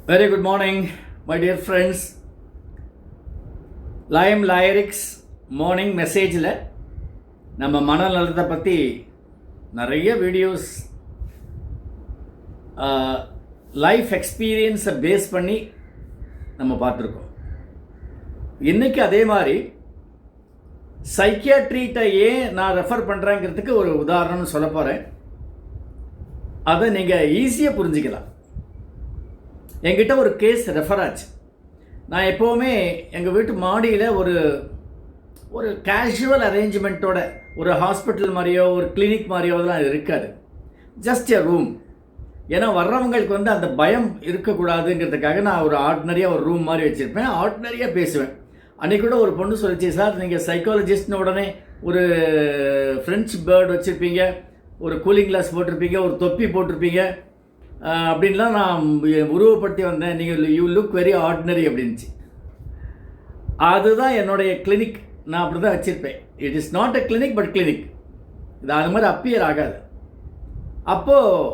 Very good morning, my dear friends. Lime Lyrics morning messageல நம்ம மனநலத்தை பற்றி நிறைய வீடியோஸ் லைஃப் எக்ஸ்பீரியன்ஸை பேஸ் பண்ணி நம்ம பார்த்துருக்கோம். இன்றைக்கி அதே மாதிரி சைக்கியாட்ரிகிட்ட ஏன் நான் ரெஃபர் பண்ணுறேங்கிறதுக்கு ஒரு உதாரணம் சொல்ல போகிறேன். அதை நீங்கள் ஈஸியாக புரிஞ்சிக்கலாம். என்கிட்ட ஒரு கேஸ் ரெஃபர் ஆச்சு. நான் எப்போவுமே எங்கள் வீட்டு மாடியில் ஒரு கேஷுவல் அரேஞ்ச்மெண்ட்டோட ஒரு ஹாஸ்பிட்டல் மாதிரியோ ஒரு கிளினிக் மாதிரியோ அதெல்லாம் இருக்காது. Just a room. ஏன்னா வர்றவங்களுக்கு அந்த பயம் இருக்கக்கூடாதுங்கிறதுக்காக நான் ஒரு ஆர்டினரியாக ஒரு ரூம் மாதிரி வச்சுருப்பேன். ஆர்டினரியாக பேசுவேன். அன்றைக்கி கூட ஒரு பொண்ணு சொல்லிச்சு, சார் நீங்கள் சைக்காலஜிஸ்ட்னு உடனே ஒரு ஃப்ரெஞ்ச் பேர்டு வச்சுருப்பீங்க, ஒரு கூலிங் கிளாஸ் போட்டிருப்பீங்க, ஒரு தொப்பி போட்டிருப்பீங்க அப்படின்லாம் நான் உருவப்படுத்தி வந்தேன். நீங்கள் யூ லுக் வெரி ஆர்டினரி அப்படின்ச்சு. அதுதான் என்னுடைய கிளினிக். நான் அப்படி தான் வச்சுருப்பேன். It is not a clinic but clinic. இது அது மாதிரி அப்பியர் ஆகாது. அப்போது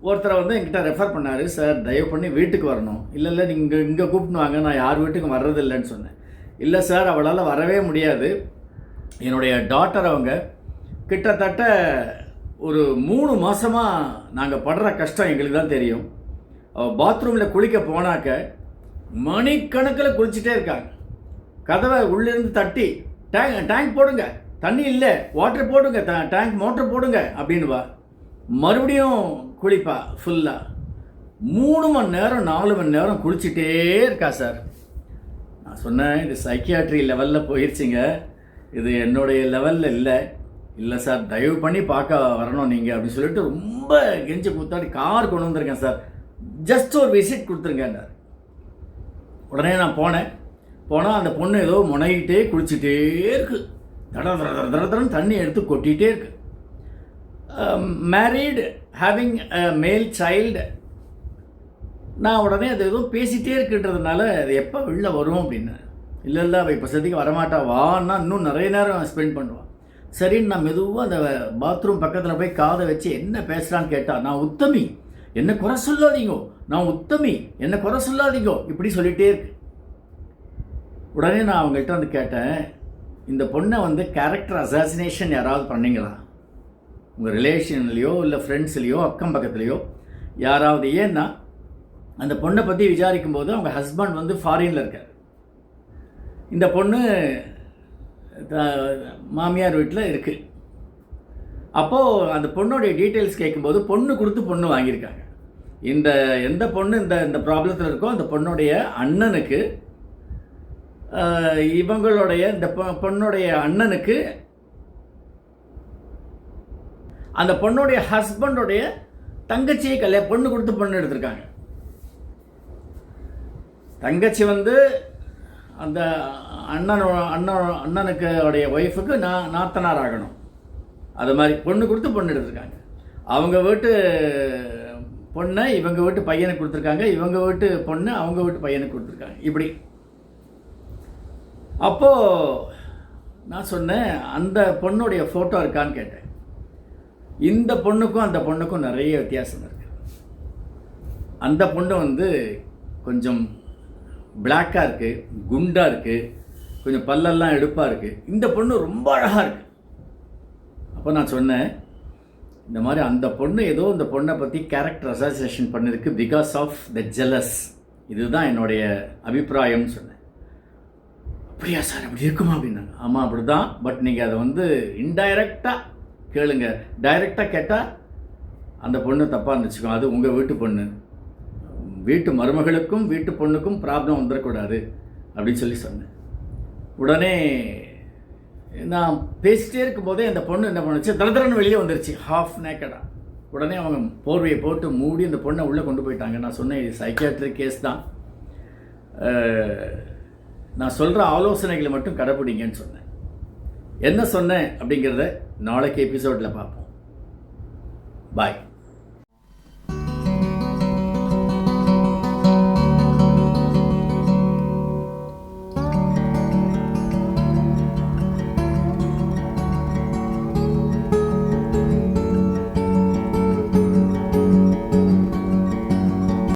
ஒருத்தரை என்கிட்ட ரெஃபர் பண்ணார். சார் தயவு பண்ணி வீட்டுக்கு வரணும். இல்லை நீங்கள் இங்கே கூப்பிட்டு வாங்க, நான் யார் வீட்டுக்கும் வர்றதில்லைன்னு சொன்னேன். இல்லை சார் அவளால் வரவே முடியாது. என்னுடைய டாட்டர் அவங்க கிட்டத்தட்ட ஒரு 3 மாதமாக நாங்கள் படுற கஷ்டம் எங்களுக்கு தான் தெரியும். பாத்ரூமில் குளிக்க போனாக்க மணிக்கணக்கில் குளிச்சுட்டே இருக்காங்க. கதவை உள்ளேருந்து தட்டி டேங்க் போடுங்க, தண்ணி இல்லை, வாட்டர் போடுங்க, டேங்க் மோட்டர் போடுங்க அப்படின்வா. மறுபடியும் குளிப்பா ஃபுல்லாக. 3 மணி நேரம் 4 மணி நேரம் குளிச்சுட்டே இருக்கா சார். நான் சொன்னேன், இது சைக்கியாட்ரி லெவலில் போயிடுச்சிங்க, இது என்னுடைய லெவலில் இல்லை சார், தயவு பண்ணி பார்க்க வரணும் நீங்கள் அப்படின்னு சொல்லிட்டு ரொம்ப கெஞ்சி கூத்தாடி கார் கொண்டு வந்திருக்கேன் சார், ஜஸ்ட் ஒரு விசிட் கொடுத்துருங்கன்னார். உடனே நான் போனால் அந்த பொண்ணு ஏதோ முனைகிட்டே குளிச்சுட்டே இருக்கு. தடன்னு தண்ணி எடுத்து கொட்டிகிட்டே இருக்கு. மேரீடு, ஹேவிங் அ மேல் சைல்டு. நான் உடனே அது ஏதோ பேசிகிட்டே இருக்குன்றதுனால அது எப்போ வெளில வரும் அப்படின்னு. இல்லை அவள் இப்போ சதிக்கு வரமாட்டா, வான்னா இன்னும் நிறைய நேரம் ஸ்பெண்ட் பண்ணுவான். சரின்னு நான் மெதுவாக அந்த பாத்ரூம் பக்கத்தில் போய் காதை வச்சு என்ன பேசுகிறான்னு கேட்டால், நான் உத்தமி, என்னை குறை சொல்லாதீங்கோ, நான் உத்தமி, என்னை குறை சொல்லாதீங்கோ இப்படி சொல்லிகிட்டே இருக்கு. உடனே நான் அவங்கள்ட்ட கேட்டேன், இந்த பொண்ணை கேரக்டர் அசாசினேஷன் யாராவது பண்ணீங்களா உங்கள் ரிலேஷன்லேயோ இல்லை ஃப்ரெண்ட்ஸ்லேயோ அக்கம் பக்கத்துலேயோ யாராவது? ஏன்னா அந்த பொண்ணை பற்றி விசாரிக்கும் போது அவங்க ஹஸ்பண்ட் ஃபாரினில் இருக்கார். இந்த பொண்ணு மாமியார் வீட்டில் இருக்குது. அப்போது அந்த பொண்ணுடைய டீட்டெயில்ஸ் கேட்கும்போது பொண்ணு கொடுத்து பொண்ணு வாங்கியிருக்காங்க. எந்த பொண்ணு இந்த ப்ராப்ளத்தில் இருக்கோ அந்த பொண்ணுடைய அண்ணனுக்கு, இவங்களுடைய இந்த பொண்ணுடைய அண்ணனுக்கு அந்த பொண்ணுடைய ஹஸ்பண்டுடைய தங்கச்சியை பொண்ணு கொடுத்து பொண்ணு எடுத்திருக்காங்க. தங்கச்சி அந்த அண்ணனுக்கு உடைய ஒய்ஃபுக்கு நாத்தனார் ஆகணும். அது மாதிரி பொண்ணு கொடுத்து பொண்ணு எடுத்திருக்காங்க. அவங்க வீட்டு பொண்ணை இவங்க வீட்டு பையனுக்கு கொடுத்துருக்காங்க, இவங்க வீட்டு பொண்ணு அவங்க வீட்டு பையனுக்கு கொடுத்துருக்காங்க. இப்படி அப்போது நான் சொன்னேன், அந்த பொண்ணுடைய ஃபோட்டோ இருக்கான்னு கேட்டேன். இந்த பொண்ணுக்கும் அந்த பொண்ணுக்கும் நிறைய வித்தியாசம் இருக்குது. அந்த பொண்ணு கொஞ்சம் பிளாக்காக இருக்குது, குண்டாக இருக்குது, கொஞ்சம் பல்லெல்லாம் எடுப்பாக இருக்குது. இந்த பொண்ணு ரொம்ப அழகாக இருக்குது. அப்போ நான் சொன்னேன், இந்த மாதிரி அந்த பொண்ணு ஏதோ இந்த பொண்ணை பற்றி கேரக்டர் அசாசினேஷன் பண்ணிருக்கு பிகாஸ் ஆஃப் த ஜெலஸ். இதுதான் என்னுடைய அபிப்பிராயம்னு சொன்னேன். அப்படியா சார், அப்படி இருக்குமா அப்படின்னாங்க. ஆமாம் அப்படி தான், பட் நீங்கள் அதை இன்டைரக்டாக கேளுங்க. டைரெக்டாக கேட்டால் அந்த பொண்ணு தப்பாக இருந்துச்சுக்கோ, அது உங்கள் வீட்டு பொண்ணு, வீட்டு மருமகளுக்கும் வீட்டு பொண்ணுக்கும் ப்ராப்ளம் வந்துடக்கூடாது அப்படின்னு சொல்லி சொன்னேன். உடனே நான் பேசிகிட்டே இருக்கும்போதே அந்த பொண்ணு என்ன பண்ணுச்சு, தளதரன்னு வெளியே வந்துருச்சு, ஹாஃப் நேக்கடாக. உடனே அவங்க போர்வையை போட்டு மூடி அந்த பொண்ணை உள்ளே கொண்டு போயிட்டாங்க. நான் சொன்னேன், இது சைக்கியாட்ரிக் கேஸ் தான், நான் சொல்கிற ஆலோசனைகளை மட்டும் கடைப்பிடிங்கன்னு சொன்னேன். என்ன சொன்னேன் அப்படிங்கிறத நாளைக்கு எபிசோடில் பார்ப்போம். பாய்.